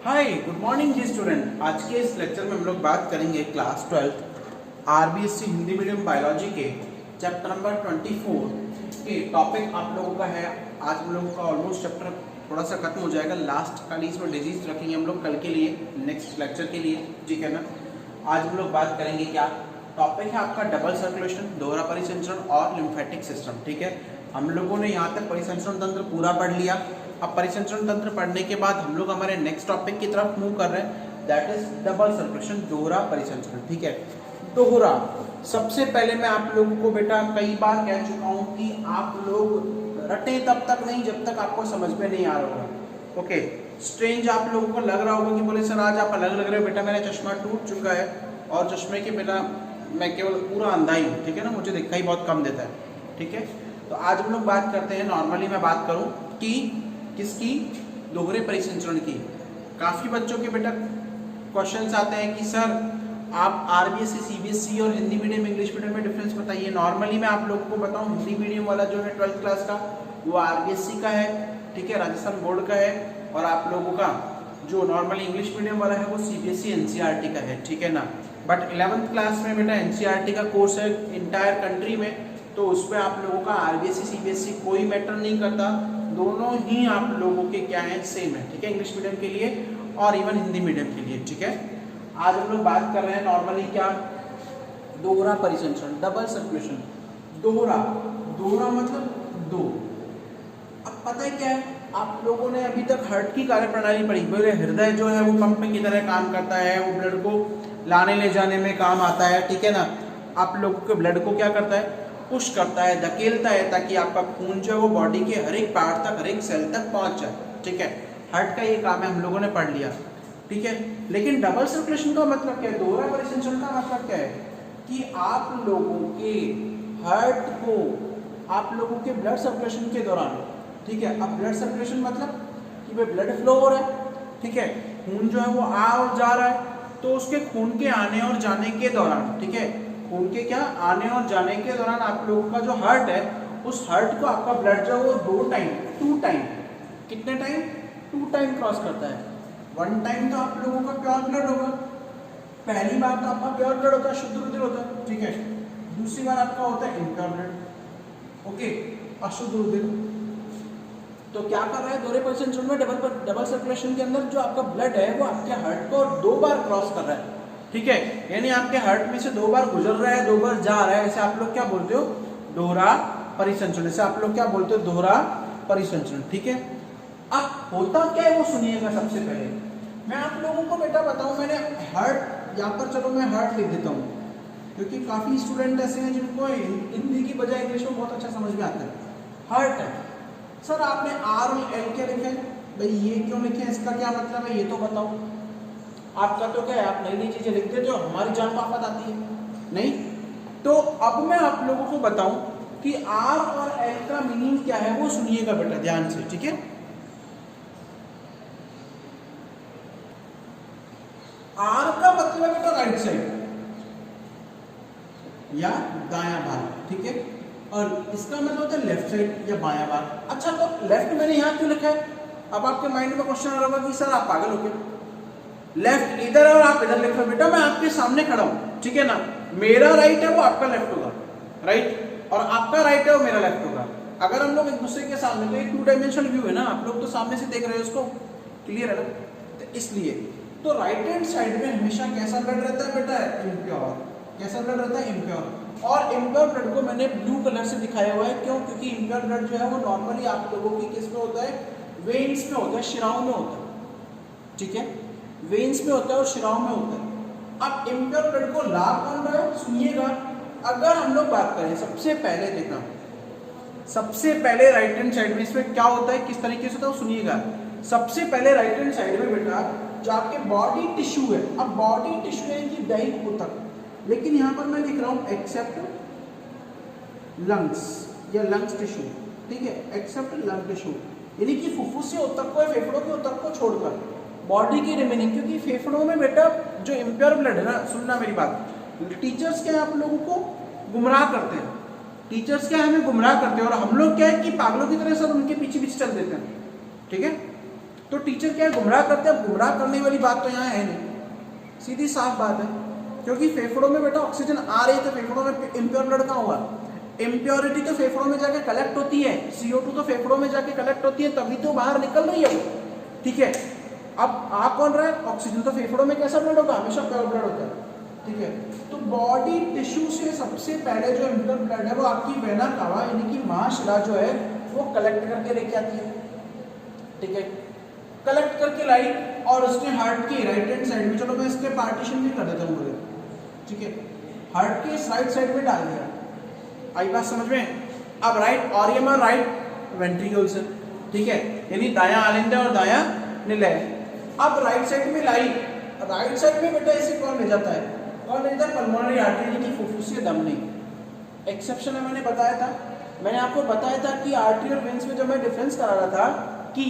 Hi good morning जी student. आज के इस लेक्चर में हम लोग बात करेंगे class 12 RBSC Hindi medium biology के चैप्टर नंबर 24 के टॉपिक आप लोगों का है। आज हम लोगों का ऑलमोस्ट चैप्टर थोड़ा सा खत्म हो जाएगा। लास्ट खाली इसमें डिजीज रखेंगे हम लोग कल के लिए, नेक्स्ट लेक्चर के लिए, ठीक है ना। आज हम लोग बात करेंगे क्या टॉपिक है आपका, डबल सर्कुलेशन, दोहरा परिसंचरण और लिम्फेटिक सिस्टम। ठीक है, हम लोगों ने यहाँ तक परिसंचरण तंत्र पूरा पढ़ लिया। अब परिसंचरण तंत्र पढ़ने के बाद हम लोग हमारे नेक्स्ट टॉपिक की तरफ मूव कर रहे हैं, दैट इज डबल सर्कुलेशन, दोहरा परिसंचरण। ठीक है, दोहरा सबसे पहले मैं आप लोगों को बेटा कई बार कह चुका हूं कि आप लोग रटे तब तक नहीं जब तक आपको समझ में नहीं आ रहा होगा। ओके, स्ट्रेंज आप लोगों को लग रहा होगा कि बोले सर आज आप अलग लग रहे हो। बेटा मेरा चश्मा टूट चुका है और चश्मे के बिना मैं केवल पूरा अंधा ही हूँ, ठीक है ना, मुझे दिखाई बहुत कम देता है। ठीक है, तो आज हम लोग बात करते हैं, नॉर्मली मैं बात करूं कि किसकी, दोहरे परिसंचरण की। काफी बच्चों के बेटा क्वेश्चंस आते हैं कि सर आप आरबीएससी, सीबीएसई और हिंदी मीडियम, इंग्लिश मीडियम में डिफरेंस बताइए। नॉर्मली मैं आप लोगों को बताऊं, हिंदी मीडियम वाला जो है 12th क्लास का वो आरबीएससी का है, ठीक है, राजस्थान बोर्ड का है। और आप लोगों का जो नॉर्मली इंग्लिश मीडियम वाला है वो सीबीएसई एनसीईआरटी का है, ठीक है ना। बट 11th क्लास में बेटा एनसीईआरटी का कोर्स है इंटायर कंट्री में, तो उसमें आप लोगों का आरबीएससी सीबीएसई कोई मैटर नहीं करता, दोनों ही आप लोगों के क्या है, सेम है। ठीक है, इंग्लिश मीडियम के लिए और इवन हिंदी मीडियम के लिए। ठीक है, आज हम लोग बात कर रहे हैं नॉर्मली क्या, दोहरा परिसंचरण, डबल सर्कुलेशन। दोहरा, दोहरा मतलब दो। अब पता है क्या है, आप लोगों ने अभी तक हार्ट की कार्यप्रणाली पढ़ी, बोले हृदय जो है वो पंप की तरह काम करता है, वो ब्लड को लाने ले जाने में काम आता है, ठीक है ना। आप लोगों के ब्लड को क्या करता है, पुश करता है, धकेलता है, ताकि आपका खून जो है वो बॉडी के हर एक पार्ट तक, हर एक सेल तक पहुंच जाए। ठीक है, हार्ट का ये काम है, हम लोगों ने पढ़ लिया। ठीक है, लेकिन डबल सर्कुलेशन का मतलब क्या है, दोहरा परिसंचरण का मतलब क्या है कि आप लोगों के हार्ट को, आप लोगों के ब्लड सर्कुलेशन के दौरान, ठीक है, अब ब्लड सर्कुलेशन मतलब कि भाई ब्लड फ्लो हो रहा है, ठीक है, खून जो है वो आ और जा रहा है, तो उसके खून के आने और जाने के दौरान, ठीक है, खून के क्या आने और जाने के दौरान आप लोगों का जो हार्ट है, उस हार्ट को आपका ब्लड जो है वो टू टाइम, कितने टाइम, 2 टाइम क्रॉस करता है। 1 टाइम तो आप लोगों का प्योर ब्लड होगा, पहली बार तो आपका प्योर ब्लड होता है, शुद्ध रुधिर होता है, ठीक है। दूसरी बार आपका होता है इम्प्योर ब्लड, ओके, अशुद्ध रुधिर। तो क्या कर रहा है, दोहरे परिसंचरण में डबल सर्कुलेशन के अंदर जो आपका ब्लड है वो आपके हार्ट को 2 बार क्रॉस कर रहा है, ठीक है, यानी आपके हार्ट में से 2 बार गुजर रहा है, 2 बार जा रहा है। ऐसे आप लोग क्या बोलते हो, दोहरा परिसंचरण। ऐसे आप लोग क्या बोलते हो, दोहरा परिसंचरण। ठीक है, अब होता क्या है वो सुनिएगा। सबसे पहले मैं आप लोगों को बेटा बताऊं, मैंने हार्ट यहाँ पर, चलो मैं हार्ट लिख देता हूँ, क्योंकि काफी स्टूडेंट ऐसे हैं जिनको हिंदी की बजाय इंग्लिश में बहुत अच्छा समझ में आता है। हार्ट है, सर आपने आर और एल क्या लिखे भाई, ये क्यों लिखे, इसका क्या मतलब है ये तो बताओ। आपका तो क्या है, आप नई नई चीजें लिखते हो, हमारी जान को आफत आती है नहीं। तो अब मैं आप लोगों को बताऊं कि आर और एल का मीनिंग क्या है, वो सुनिएगा बेटा ध्यान से, ठीक है। आर का मतलब है बेटा राइट साइड या दायां भाग, ठीक है, और इसका मतलब होता है लेफ्ट साइड या बायां भाग। अच्छा, तो लेफ्ट मैंने यहां क्यों लिखा है। अब आपके माइंड में क्वेश्चन आ रहा होगा कि सर आप पागल हो गए, लेफ्ट इधर है और आप इधर लिख रहे हो। बेटा मैं आपके सामने खड़ा हूं, ठीक है ना, मेरा राइट है वो आपका लेफ्ट होगा, राइट, और आपका राइट है वो मेरा लेफ्ट होगा। अगर हम लोग एक दूसरे के सामने, तो एक 2 डायमेंशनल व्यू है ना, आप लोग तो सामने से देख रहे हो उसको, क्लियर है ना। तो इसलिए तो राइट हैंड साइड में हमेशा कैसा ब्लड रहता है बेटा, इम्प्योर। कैसा ब्लड रहता है, इम्प्योर। और इम्प्योर ब्लड को मैंने ब्लू कलर से दिखाया हुआ है, क्यों, क्योंकि इम्प्योर ब्लड जो है वो नॉर्मली आप लोगों की किस में होता है, वेन्स में होता है, शिराओं में होता है, ठीक है, वेन्स में होता है और शिराओं में होता है। अब इम्प्योर ब्लड को ला कौन रहा है, सुनिएगा। अगर हम लोग बात करें, सबसे पहले देखना, सबसे पहले राइट हैंड साइड में इसमें क्या होता है, किस तरीके से होता है सुनिएगा। सबसे पहले राइट हैंड साइड में बेटा जो आपके बॉडी टिश्यू है, अब बॉडी टिश्यू है कि दैहिक ऊतक, लेकिन यहां पर मैं लिख रहा हूं एक्सेप्ट लंग्स या लंग्स टिश्यू, ठीक है, एक्सेप्ट लंग टिश्यू, यानी कि फुफ्फुस से ऊतक को, फेफड़ों के ऊतक को छोड़कर बॉडी की रिमेनिंग, क्योंकि फेफड़ों में बेटा जो इम्प्योर ब्लड है ना, सुनना मेरी बात, टीचर्स क्या है आप लोगों को गुमराह करते हैं, टीचर्स क्या है हमें गुमराह करते हैं, और हम लोग क्या है कि पागलों की तरह सब उनके पीछे पीछे चल देते हैं, ठीक है। तो टीचर क्या है, गुमराह करते हैं। गुमराह करने वाली बात तो यहाँ है नहीं, सीधी साफ बात है, क्योंकि फेफड़ों में बेटा ऑक्सीजन आ रही है तो फेफड़ों में इम्प्योर ब्लड कहाँ हुआ, इम्प्योरिटी तो फेफड़ों में जाके कलेक्ट होती है, CO2 तो फेफड़ों में जाके कलेक्ट होती है, तभी तो बाहर निकल रही है, ठीक है। अब आ कौन रहा है, ऑक्सीजन, तो फेफड़ों में कैसा ब्लड होगा, हमेशा प्योर ब्लड होता है, ठीक है। तो बॉडी टिश्यू से सबसे पहले जो इम्प्योर ब्लड है वो आपकी वेना कावा यानी कि महाशिला जो है वो कलेक्ट करके लेके आती है, ठीक है। कलेक्ट करके लाई और उसने हार्ट की राइट हैंड साइड में, चलो मैं इसके पार्टीशन भी कर देता हूँ पूरे, ठीक है, हार्ट के राइट साइड में डाल दिया, आई बात समझ में। अब राइट ऑरियम और राइट वेंट्रिकल से, ठीक है, यानी दायां आलिंदा और दायां निलय। अब राइट साइड में लाई, राइट साइड में बेटा इसे कौन ले जाता है, कौन ले जाता है, पल्मोनरी आर्टरी यानी कि फुफ्फुसीय धमनी। एक्सेप्शन है, मैंने बताया था, मैंने आपको बताया था कि आर्टरी और वेन्स में जब मैं डिफरेंस करा रहा था कि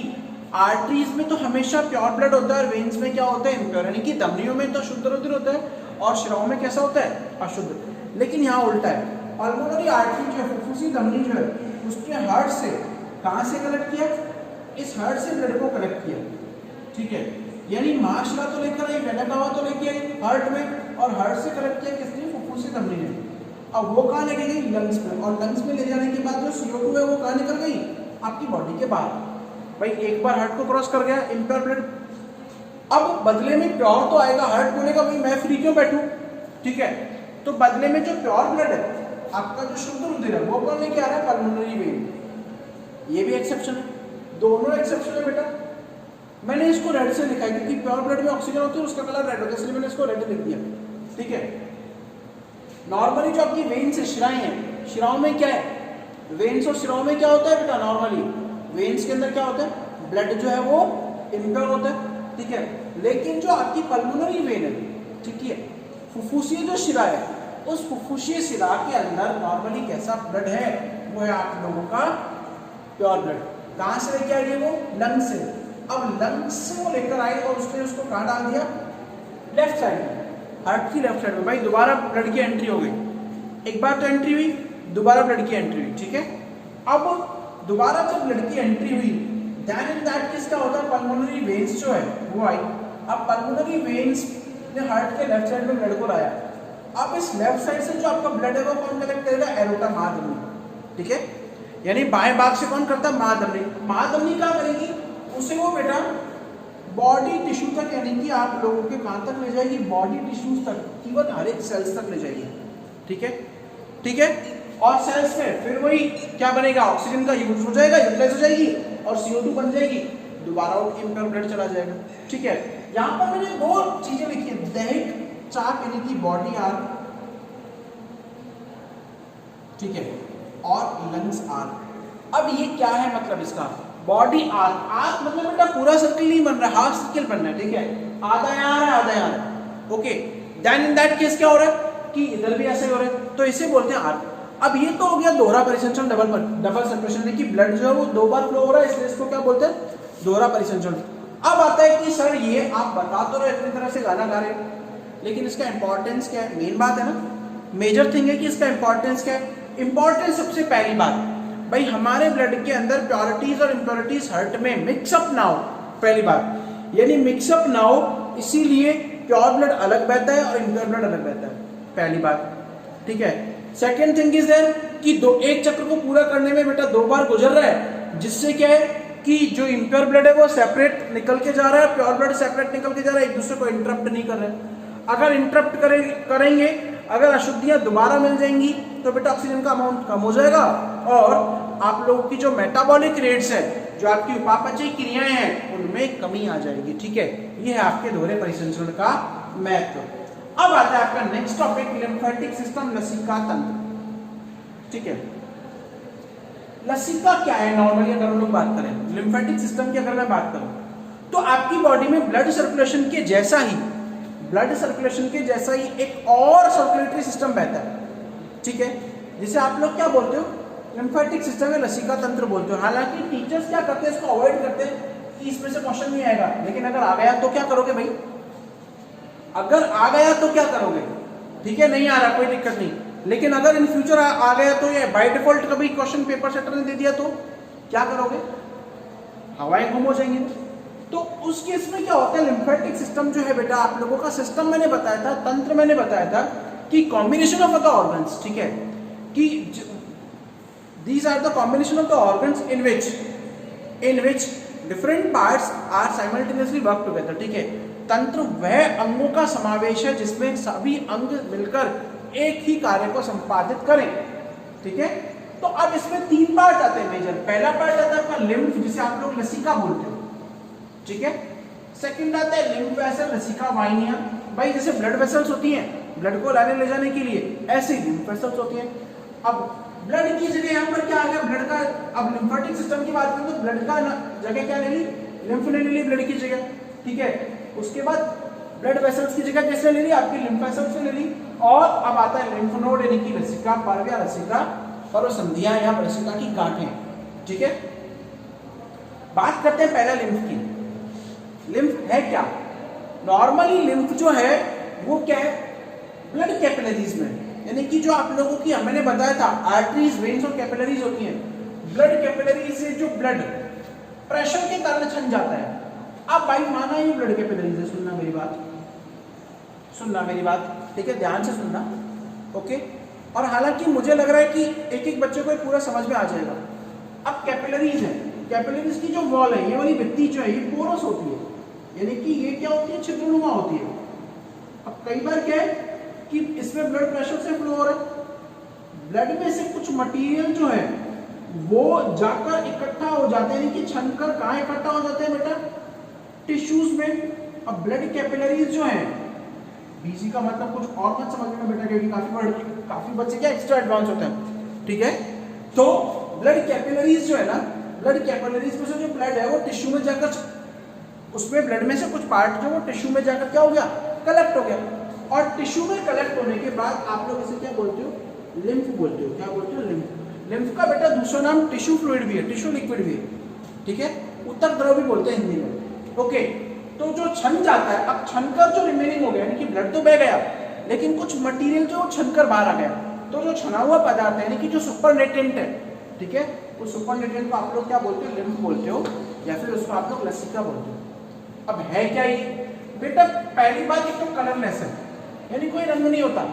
आर्टरीज में तो हमेशा प्योर ब्लड होता है और वेन्स में क्या होता है, इम्प्योर, यानी कि धमनियों में तो शुद्ध रुधिर होता है और शिराओं में कैसा होता है, अशुद्ध। लेकिन यहाँ उल्टा है, पल्मोनरी आर्टरी जो है, फुफ्फुसी धमनी जो है, उसके हार्ट से कहाँ से कलेक्ट किया, इस हार्ट से ब्लड को कलेक्ट किया, ठीक है, यानी महाशिला तो लेकर आई, वेना कावा तो लेके आई हार्ट में, और हार्ट से कलेक्ट किया किसने, फुफ्फुसी धमनी ने। अब वो कहाँ लेके गई, लंग्स में, और लंग्स में ले जाने के बाद जो CO2 है वो कहाँ निकल गई, आपकी बॉडी के बाहर। भाई एक बार हार्ट को क्रॉस कर गया इम्प्योर ब्लड, अब बदले में प्योर तो आएगा, हार्ट बोलेगा भाई मैं फ्री क्यों बैठूं, ठीक है, तो बदले में जो प्योर ब्लड है आपका, जो शुद्ध रुधिर है, वो कौन लेके आ रहा है, पल्मोनरी वेन। ये भी एक्सेप्शन है, दोनों एक्सेप्शन है बेटा। मैंने इसको रेड से लिखा है क्योंकि प्योर ब्लड में ऑक्सीजन होती है, उसका कलर रेड होता है, इसलिए मैंने इसको रेड लिख दिया, ठीक है। नॉर्मली जो आपकी वेन्स है, शिराएं हैं, शिराओं में क्या है, वेन्स और शिराओं में क्या होता है बेटा, नॉर्मली वेन्स के अंदर क्या होता है, ब्लड जो है वो इम्प्योर होता है, ठीक है। लेकिन जो आपकी पल्मोनरी वेन है, ठीक है, फुफ्फुसीय जो शिरा है, उस फुफ्फुसीय शिरा के अंदर नॉर्मली कैसा ब्लड है, वो है आप लोगों का प्योर ब्लड। कहां से लेके आई है वो, लंग से। अब लंग से वो लेकर आई और उसने उसको कहां डाल दिया, लेफ्ट साइड में, हार्ट की लेफ्ट साइड में। भाई दोबारा ब्लड की एंट्री हो गई, एक बार तो एंट्री हुई, दोबारा ब्लड की एंट्री हुई, ठीक है। अब दोबारा जब ब्लड की एंट्री हुई, देन इन दैट केस क्या होता है, पल्मोनरी वेन्स जो है वो आई। अब पल्मोनरी वेन्स ने हार्ट के लेफ्ट साइड में ब्लड को लाया। अब इस लेफ्ट साइड से जो आपका ब्लड है वो कौन कलेक्ट करेगा, एरोटा, महाधमनी, ठीक है, यानी बाएं भाग से कौन करता है, महाधमनी। महाधमनी क्या करेगी, उसे वो बेटा बॉडी टिश्यू तक, यानी कि आप लोगों के कहां तक ले जाएगी, बॉडी टिश्यूज तक, इवन हर एक सेल्स तक ले जाएगी, ठीक है, ठीक है। और सेल्स में फिर वही क्या बनेगा, ऑक्सीजन का यूज हो जाएगा, यूटिलाइज हो जाएगी और CO2 बन जाएगी, दोबारा इम्प्योर ब्लड चला जाएगा, ठीक है। यहाँ पर मैंने दो चीजें लिखी है, दैहिक चाप यानी कि बॉडी आर्म, ठीक है, और लंग्स आर्म। अब ये क्या है मतलब इसका, बॉडी आर्म, आर्म मतलब बेटा पूरा सर्किल नहीं बन रहा, हाफ सर्किल बनना है, ठीक है, आधा यहाँ है आधा यहाँ है, okay. Then in that case क्या हो रहा है कि इधर भी ऐसे हो रहा है, तो इसे बोलते हैं आर्म। अब ये तो हो गया दोहरा परिसंचरण, डबल सर्कुलेशन, कि ब्लड जो है वो दो बार फ्लो हो रहा है, इसलिए इसको क्या बोलते हैं, दोहरा परिसंचरण। अब आता है कि सर ये आप बता तो रहे इतनी तरह से गाना गा रहे, लेकिन इसका इंपॉर्टेंस क्या है, मेन बात है ना, मेजर थिंग है कि इसका इंपॉर्टेंस क्या है। इंपॉर्टेंस सबसे पहली बात, भाई हमारे ब्लड के अंदर प्योरिटीज और इम्प्योरिटीज हार्ट में मिक्सअप ना हो, पहली बात, यानी मिक्सअप ना हो, इसीलिए प्योर ब्लड अलग बहता है और इम्प्योर ब्लड अलग बहता है, पहली बात, ठीक है। सेकेंड थिंग इज देयर कि एक चक्र को पूरा करने में बेटा दो बार गुजर रहा है, जिससे क्या है कि जो इम्प्योर ब्लड है वो सेपरेट निकल के जा रहा है, प्योर ब्लड सेपरेट निकल के जा रहा है, एक दूसरे को इंटरप्ट नहीं कर रहे। अगर इंटरप्ट करेंगे, अगर अशुद्धियां दोबारा मिल जाएंगी तो बेटा ऑक्सीजन का अमाउंट कम हो जाएगा और आप लोगों की जो मेटाबॉलिक रेट्स है, जो आपकी उपापचयी क्रियाएं हैं, उनमें कमी आ जाएगी, ठीक है। ये है आपके दोहरे परिसंचरण का महत्व। अब आता है आपका नेक्स्ट टॉपिक, लिम्फेटिक सिस्टम, लसिका तंत्र, ठीक है। लसिका क्या है, नॉर्मली अगर हम लोग बात करें लिम्फेटिक सिस्टम की, अगर मैं बात करूं तो आपकी बॉडी में ब्लड सर्कुलेशन के जैसा ही, एक और सर्कुलेटरी सिस्टम बहता है, ठीक है, जिसे आप लोग क्या बोलते हो, लिम्फेटिक सिस्टम या लसिका तंत्र बोलते हो। हालांकि टीचर्स क्या करते हैं, इसको अवॉइड करते हैं कि इसमें से क्वेश्चन नहीं आएगा, लेकिन अगर आ गया तो क्या करोगे भाई, अगर आ गया तो क्या करोगे, ठीक है, नहीं आ रहा कोई दिक्कत नहीं, लेकिन अगर इन फ्यूचर आ गया तो, ये बाय डिफॉल्ट कभी क्वेश्चन पेपर सेटर ने दे दिया तो क्या करोगे, हवाएं गुम हो जाएंगी, तो उस केस में क्या होता है, लिम्फेटिक सिस्टम जो है बेटा आप लोगों का सिस्टम मैंने बताया था, तंत्र मैंने बताया था कि कॉम्बिनेशन ऑफ द ऑर्गन्स, ठीक है, कि these are the combination of the organs in which different parts are simultaneously work together, ठीक है। तंत्र वह अंगों का समावेश है जिसमें सभी अंग मिलकर एक ही कार्य को संपादित करें, ठीक है। तो अब इसमें तीन पार्ट आते हैं मेजर। पहला पार्ट आता है आपका लिम्फ, जिसे आप लोग लसिका बोलते हो, ठीक है। सेकंड आता है लिम्फ वेसल, लसिका वाहिनियां, भाई जैसे ब्लड वेसल्स होती हैं ब्लड को लाने ले जाने के लिए, ऐसे ही लिम्फ वेसल्स होती हैं। अब ब्लड की जगह यहाँ पर क्या आ गया, ब्लड का, अब लिम्फेटिक सिस्टम की बात करें तो ब्लड का जगह क्या ले ली, लिम्फ ने ले ली ब्लड की जगह, ठीक है। उसके बाद ब्लड वेसल्स की जगह किसने ले ली, आपकी लिम्फ वेसल्स ने ले ली। और अब आता है लिम्फ नोड यानी कि लसिका पर्व या लसिका पर्व संधियां या लसिका की गांठें, ठीक है। बात करते हैं पहला लिम्फ की। लिम्फ है क्या, नॉर्मली लिम्फ जो है वो क्या है, ब्लड कैपिलरीज में, यानी कि जो आप लोगों की मैंने बताया था आर्टरीज, वेन्स और कैपिलरीज होती हैं। ब्लड कैपिलरीज से जो ब्लड प्रेशर के कारण छन जाता है। अब भाई माना ये ब्लड कैपिलरीज है, सुनना मेरी बात, सुनना मेरी बात, ठीक है, ध्यान से सुनना, ओके। और हालांकि मुझे लग रहा है कि एक एक बच्चे को ये पूरा समझ में आ जाएगा। अब कैपिलरीज है, कैपिलरीज की जो वॉल है, ये वाली भित्ति जो है ये पोरस होती है, यानी कि ये क्या होती है, छिद्रनुमा होती है। अब कई बार क्या है कि इसमें ब्लड प्रेशर से फ्लो हो रहा है, ब्लड में से कुछ मटेरियल जो है वो जाकर इकट्ठा हो जाते हैं, यानी कि छनकर कहाँ इकट्ठा हो जाते हैं बेटा, टिश्यूज में। अब ब्लड कैपिलरीज जो है, बीसी का मतलब कुछ और मत समझना बेटा, क्योंकि काफी बच्चे क्या एक्स्ट्रा एडवांस होते हैं, ठीक है। तो ब्लड कैपिलरीज जो है ना, ब्लड कैपिलरीज में से जो ब्लड है वो टिश्यू में जाकर, उसमें ब्लड में से कुछ पार्ट जो वो टिश्यू में जाकर क्या हो गया, कलेक्ट हो गया। और टिश्यू में कलेक्ट होने के बाद आप लोग इसे क्या बोलते हो, लिम्फ बोलते हो। क्या बोलते हो, लिम्फ। लिम्फ का बेटा दूसरा नाम टिश्यू फ्लूइड भी है, टिश्यू लिक्विड भी है, ठीक है, उत्तर द्रव भी बोलते हैं हिंदी में, ओके। तो जो छन जाता है, अब छनकर जो रिमेनिंग हो गया, यानी कि ब्लड तो बह गया लेकिन कुछ मटेरियल जो छनकर बाहर आ गया, तो जो छना हुआ पदार्थ है यानी कि जो सुपरनेटेंट है, ठीक है, उस सुपरनेटेंट को आप लोग क्या बोलते हो, लिम्फ बोलते हो, या फिर उसको आप लोग लसिका बोलते हो। अब है क्या ये बेटा, पहली बात एक तो कलरलेस है, यानी कोई रंग नहीं होता,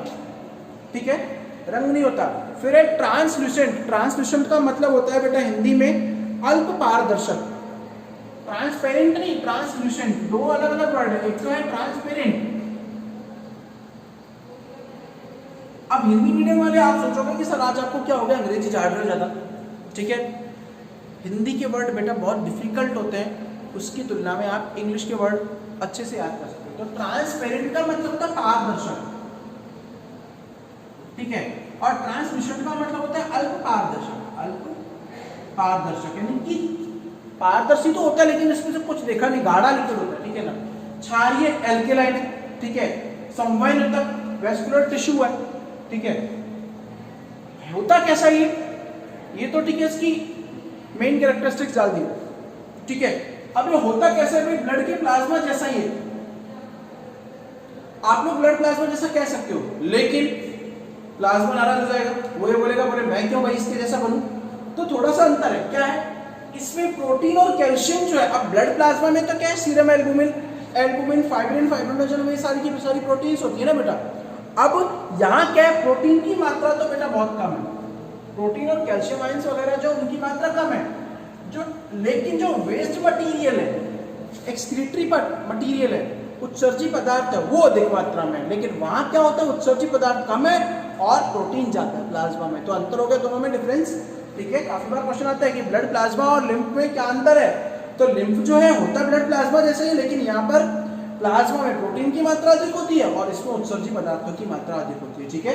ठीक है, रंग नहीं होता। फिर है ट्रांसल्यूसेंट, ट्रांसल्यूसेंट का मतलब होता है बेटा हिंदी में अल्प पारदर्शक, ट्रांसपेरेंट नहीं, ट्रांसल्यूसेंट, दो अलग अलग वर्ड है, एक तो है ट्रांसपेरेंट। अब हिंदी मीडियम वाले आप सोचोगे कि सर आज आपको क्या हो गया, अंग्रेजी झाड़ रहे ज्यादा, ठीक है। हिंदी के वर्ड बेटा बहुत डिफिकल्ट होते हैं, उसकी तुलना में आप इंग्लिश के वर्ड अच्छे से याद कर सकते हो। तो ट्रांसपेरेंट का मतलब होता है पारदर्शक, ठीक है, और ट्रांसल्यूसेंट का मतलब होता है अल्प पारदर्शक। अल्प पारदर्शक यानी कि पारदर्शी तो होता है लेकिन इसमें से कुछ देखा नहीं, गाढ़ा लिक्विड होता है, ठीक है ना। क्षारीय एल्केलाइन है, ठीक है, संवहनतक वेस्कुलर टिश्यू है, ठीक है। होता कैसा ये तो ठीक है, इसकी मेन कैरेक्टरिस्टिक्स डाल दी, ठीक है। अब ये होता कैसा है, ब्लड के प्लाज्मा जैसा ही है, आप लोग ब्लड प्लाज्मा जैसा कह सकते हो, लेकिन प्लाज्मा नाराज हो जाएगा, वो ये बोलेगा बोले मैं क्यों भाई इसके जैसा बनूं। तो थोड़ा सा अंतर है, क्या है, इसमें प्रोटीन और कैल्शियम जो है, अब ब्लड प्लाज्मा में तो क्या है, सीरम एल्बुमिन, फाइब्रिन, फाइब्रिनोजन, ये सारी की सारी प्रोटीन्स होती है ना बेटा। अब यहाँ क्या है, प्रोटीन की मात्रा तो बेटा बहुत कम है, प्रोटीन और कैल्शियम आयंस वगैरह जो उनकी मात्रा कम है, जो लेकिन जो वेस्ट मटीरियल है, एक्सक्रीटरी मटीरियल है, उत्सर्जी पदार्थ है, वो अधिक मात्रा में है। लेकिन वहां क्या होता है, उत्सर्जी पदार्थ कम है और प्रोटीन ज्यादा है प्लाज्मा में। तो अंतर हो गया दोनों में, डिफरेंस, ठीक है। काफी बार क्वेश्चन आता है कि ब्लड प्लाज्मा और लिम्फ में क्या अंतर है, तो लिम्फ जो है होता है ब्लड प्लाज्मा जैसे ही, लेकिन यहाँ पर प्लाज्मा में प्रोटीन की मात्रा अधिक होती है और इसमें उत्सर्जी पदार्थों की मात्रा अधिक होती है, ठीक है,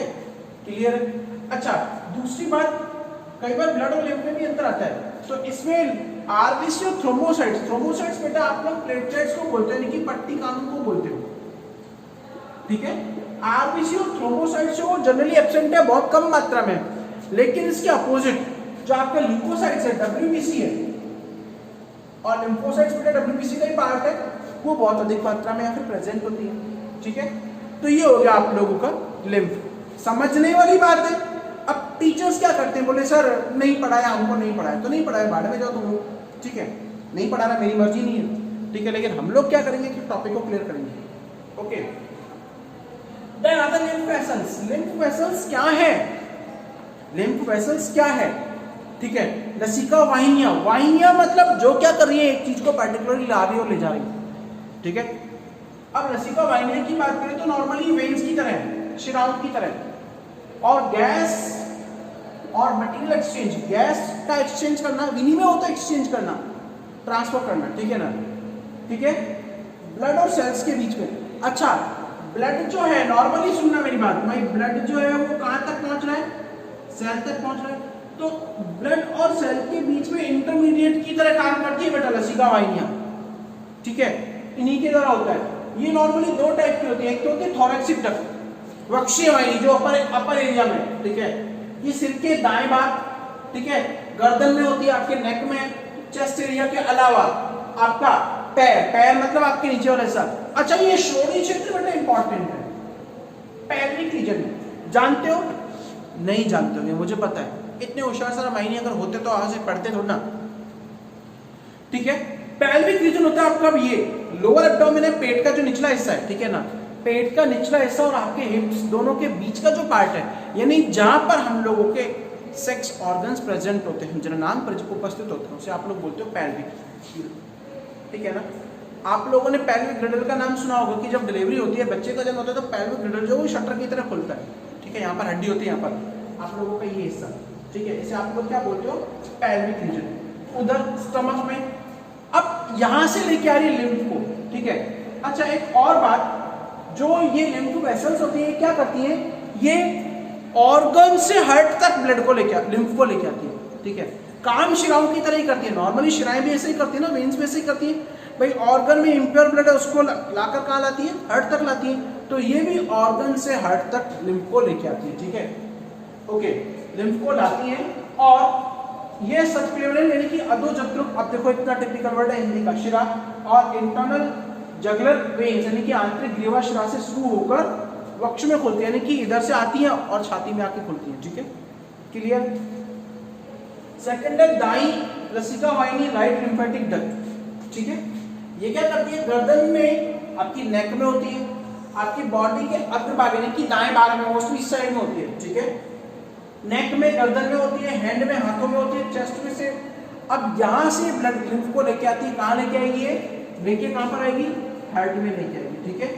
क्लियर। अच्छा, दूसरी बात, कई बार ब्लड और लिम्फ में भी अंतर आता है, तो इसमें आरबीसी और थ्रोम्बोसाइट्स, थ्रोम्बोसाइट्स बेटा आप लोग प्लेटलेट्स को बोलते हैं, यानी कि पट्टी कानून को बोलते हो, ठीक है। आरबीसी और थ्रोम्बोसाइट्स जो जनरली एब्सेंट है बहुत कम मात्रा में, लेकिन इसके अपोजिट जो आपका ल्यूकोसाइट्स है, डब्ल्यूबीसी है, और लिम्फोसाइट्स बेटा डब्ल्यूबीसी का ही पार्ट है, वो बहुत अधिक मात्रा में यहाँ पे प्रेजेंट होती है, ठीक है। तो ये हो गया आप लोगों का लिम्फ, समझने वाली बात है। अब टीचर्स क्या करते हैं, बोले सर नहीं पढ़ाया, हमको नहीं पढ़ाया, तो नहीं पढ़ाया, बाद में जाओ तुम लोग, ठीक है, नहीं पढ़ाना मेरी मर्जी नहीं है, ठीक है, लेकिन हम लोग क्या करेंगे कि टॉपिक को क्लियर करेंगे। Okay, then other lymph vessels. Lymph vessels क्या है? लिम्फ वेसल्स क्या है? ठीक है, लसिका वाहिनियां। वाहिनियां मतलब जो क्या कर रही है, एक चीज को पर्टिकुलरली ला रही है और ले जा रही है। ठीक है, अब लसिका वाहिनियां की बात करें तो नॉर्मली वेन्स की तरह है, शिराओं की तरह, और गैस और मटेरियल एक्सचेंज, गैस का एक्सचेंज करना, विनिमय होता है एक्सचेंज करना, ट्रांसफर करना। ठीक है ना, ठीक है, ब्लड और सेल्स के बीच में। अच्छा, ब्लड जो है नॉर्मली, सुनना मेरी बात भाई, ब्लड जो है वो कहां तक पहुंच रहा है? सेल तक पहुंच रहा है। तो ब्लड और सेल के बीच में इंटरमीडिएट की तरह काम करती है बेटा लसिका वाहिनियां। ठीक है, इन्हीं के द्वारा होता है। ये नॉर्मली दो टाइप की होती है, एक तो होती है थोरैक्सिक डक्ट, वक्षीय वाहिनी, जो अपर एरिया में, ठीक है, ये सिर के दाएं भाग, ठीक है, गर्दन में होती है, आपके नेक में, चेस्ट एरिया के अलावा आपका पैर मतलब आपके नीचे वाला हिस्सा। अच्छा, ये श्रोणि क्षेत्र बेटा इंपॉर्टेंट है, पैल्विक रीजन में, जानते हो? नहीं जानते होंगे, मुझे पता है, इतने होशियार सारा वाहिनी अगर होते तो आज से पढ़ते थोड़ा ना। ठीक है, पैल्विक रीजन होता है आपका ये लोअर एब्डोमेन है, पेट का जो निचला हिस्सा है, ठीक है ना, पेट का निचला हिस्सा और आपके हिप्स दोनों के बीच का जो पार्ट है, यानी जहां पर हम लोगों के सेक्स ऑर्गन्स प्रेजेंट होते हैं, जिनका नाम उपस्थित होते हैं, उसे आप लोग बोलते हो पैल्विक। ठीक है ना, आप लोगों ने पैल्विक ग्रिडल का नाम सुना होगा कि जब डिलीवरी होती है, बच्चे का जन्म होता है, तो पैल्विक ग्रिडल जो वो शटर की तरह खुलता है। ठीक है, यहाँ पर हड्डी होती है, यहाँ पर आप लोगों का ये हिस्सा, ठीक है, इसे आप लोग क्या बोलते हो? Pelvic reason. उधर स्टमक में, अब यहां से लेके आ रही है लिम्फ को। ठीक है, अच्छा, एक और बात, जो ये लिम्फ वेसल्स होती है क्या करती हैं? ये ऑर्गन से हार्ट तक ब्लड को लेके, लिम्फ को लेके आती है। ठीक है, काम शिराओं की तरह ही करती है, नॉर्मली शिराएं भी ऐसे ही करती है ना, वेन्स भी ऐसे ही करती है भाई। ऑर्गन में इम्प्योर ब्लड है, उसको लाकर कहाँ लाती है? हार्ट तक लाती है। तो ये भी ऑर्गन से हार्ट तक लिम्फ को लेके आती है। ठीक है, ओके, लिम्फ को लाती है। और ये सबक्लेवियन यानी कि अधोजत्रुक, अब देखो इतना टिपिकल वर्ड है हिंदी का, शिरा, और इंटरनल जगलर वेन्स यानी कि आंतरिक ग्रीवा शिरा से शुरू होकर वक्ष में खुलती है, यानी कि इधर से आती है और छाती में आके खुलती है। ठीक है, क्लियर? सेकंड है दाई लसिका वाहिनी, राइट लिम्फेटिक डक्ट। ठीक है, ये क्या करती है? गर्दन में, आपकी नेक में होती है, आपकी बॉडी के अग्र भाग यानी कि दाएं भाग में, मोस्टली इस साइड में होती है। ठीक है, नेक में, गर्दन में होती है, हैंड में, हाथों में होती है, चेस्ट में से। अब यहां से ब्लड लिम्फ को लेके आती है, कहां लेके आएगी? ये लेके कहां पर आएगी? हार्ट में लेके आएगी। ठीक है,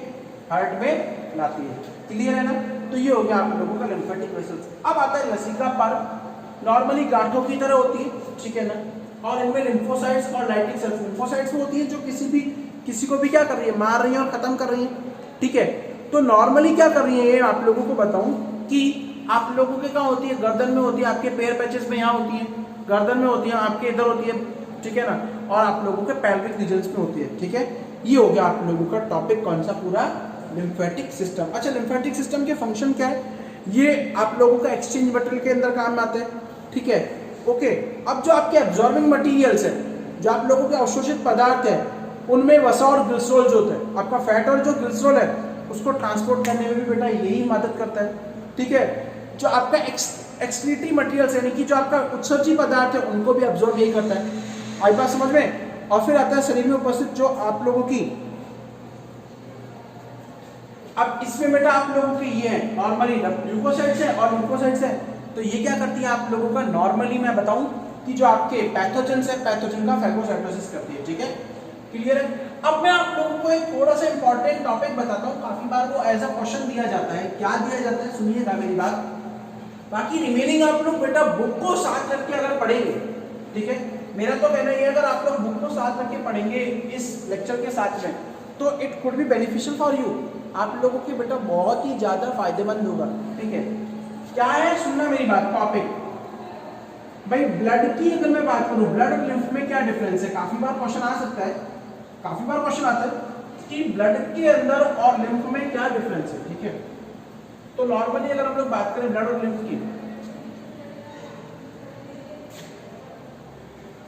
हार्ट में लाती है। क्लियर है ना? तो ये हो गया आप लोगों का लिम्फेटिक वेसल्स। अब आता है लसिका पर्व, नॉर्मली गांठों की तरह होती है। ठीक है ना, और इनमें लिम्फोसाइट्स और लाइटिक सेल्स, लिम्फोसाइट्स में होती है जो किसी को भी क्या कर रही है? मार रही है और खत्म कर रही है। ठीक है, तो नॉर्मली क्या कर रही है ये आप लोगों को बताऊं कि आप लोगों के कहाँ होती है? गर्दन में होती है, आपके पैर पैचेस में यहाँ होती है, गर्दन में होती है, आपके इधर होती है। ठीक है ना, और आप लोगों के पैल्विक रीजन्स में होती है। ठीक है, ये हो गया आप लोगों का टॉपिक, कौन सा? पूरा लिम्फेटिक सिस्टम। अच्छा, लिम्फेटिक सिस्टम के फंक्शन क्या है? ये आप लोगों का एक्सचेंज मटेरियल के अंदर काम आते हैं। ठीक है, ओके। अब जो आपके एब्जॉर्बिंग मटेरियल्स है, जो आप लोगों के अवशोषित पदार्थ है, उनमें वसा और ग्लिसरॉल जो होता है, आपका फैट और जो ग्लिसरॉल है, उसको ट्रांसपोर्ट करने में भी बेटा यही मदद करता है। ठीक है, जो आपका एक्सक्रीटरी मटेरियल्स यानी कि जो आपका उत्सर्जी पदार्थ है, उनको भी अब्जॉर्ब यही करता है। आई बात समझ में? और फिर आता है शरीर में उपस्थित जो आप लोगों की, अब इसमें बेटा आप लोगों की ये है नॉर्मली ल्यूकोसाइट्स है और ल्यूकोसाइट्स है। तो ये क्या करती है आप लोगों का? नॉर्मली मैं बताऊं कि जो आपके पैथोजेंस है, पैथोजन का फैगोसाइटोसिस करती है। ठीक है, क्लियर है? अब मैं आप लोगों को एक थोड़ा सा इंपॉर्टेंट टॉपिक बताता हूँ, काफी बार वो एज अ क्वेश्चन दिया जाता है। क्या दिया जाता है? सुनिएगा मेरी बात, बाकी रिमेनिंग आप लोग बेटा बुक को साथ रख के अगर पढ़ेंगे, ठीक है, मेरा तो कहना ये, अगर आप लोग बुक को साथ रख के पढ़ेंगे इस लेक्चर के साथ में, तो it could be beneficial for you, आप लोगों के बेटा बहुत ही ज्यादा फायदेमंद होगा। ठीक है, क्या है? सुनना मेरी बात, टॉपिक भाई ब्लड की अगर मैं बात करूं, ब्लड और लिम्फ में क्या डिफरेंस है? काफी बार क्वेश्चन आ सकता है, काफी बार क्वेश्चन आता है कि ब्लड के अंदर और लिम्फ में क्या डिफरेंस है। ठीक है, तो नॉर्मली अगर हम लोग बात करें ब्लड और लिम्फ की,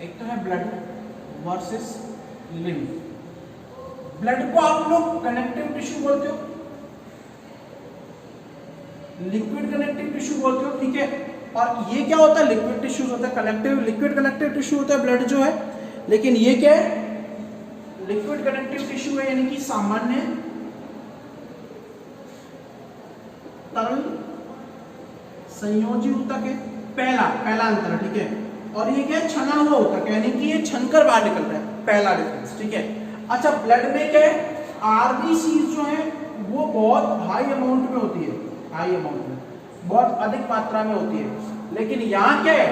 एक तो है ब्लड वर्सेस लिम्फ। ब्लड को आप लोग कनेक्टिव टिश्यू बोलते हो, लिक्विड कनेक्टिव टिश्यू बोलते हो। ठीक है, और ये क्या होता है? लिक्विड टिश्यू होता है, कनेक्टिव लिक्विड कनेक्टिव टिश्यू होता है ब्लड जो है, लेकिन ये क्या है? लिक्विड कनेक्टिव टिश्यू है यानी कि सामान्य तरल संयोजी ऊतक है, पहला अंतर, ठीक है। और ये क्या है, छना हुआ ऊतक यानी कि ये छनकर बाहर निकल रहा है, पहला डिफरेंस, ठीक है। अच्छा, ब्लड में क्या है, आरबीसी जो है वो बहुत हाई अमाउंट में होती है, हाई अमाउंट में, बहुत अधिक मात्रा में होती है, लेकिन यहाँ क्या है,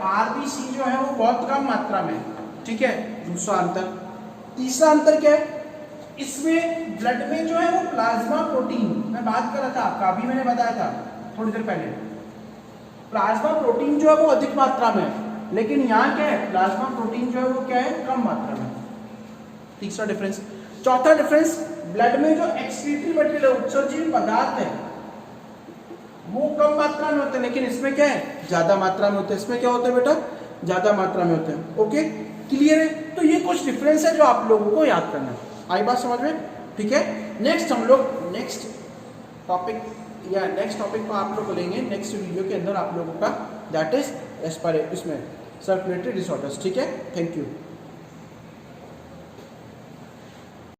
आरबीसी जो है वो बहुत कम मात्रा में, ठीक है। दूसरा अंतर। तीसरा अंतर क्या है, इसमें ब्लड में जो है वो प्लाज्मा प्रोटीन, मैं बात कर रहा था आपका, अभी मैंने बताया था थोड़ी देर पहले, प्लाज्मा प्रोटीन जो है वो अधिक मात्रा में है, लेकिन यहाँ क्या है, प्लाज्मा प्रोटीन जो है वो क्या है, कम मात्रा में। तीसरा डिफरेंस। चौथा डिफरेंस, ब्लड में जो एक्सक्रीटरी मटेरियल है, उत्सर्जित पदार्थ है, वो कम मात्रा में होते हैं, लेकिन इसमें क्या है, ज्यादा मात्रा में होते हैं। इसमें क्या होता है बेटा, ज्यादा मात्रा में होते हैं। ओके, क्लियर है। तो ये कुछ डिफरेंस है जो आप लोगों को याद करना है। आई बात समझ में, ठीक है। नेक्स्ट हम लोग नेक्स्ट टॉपिक को आप लोग लेंगे नेक्स्ट वीडियो के अंदर आप लोगों का, दैट इज इसमें सर्कुलेटरी डिसऑर्डर्स, ठीक है। Thank you.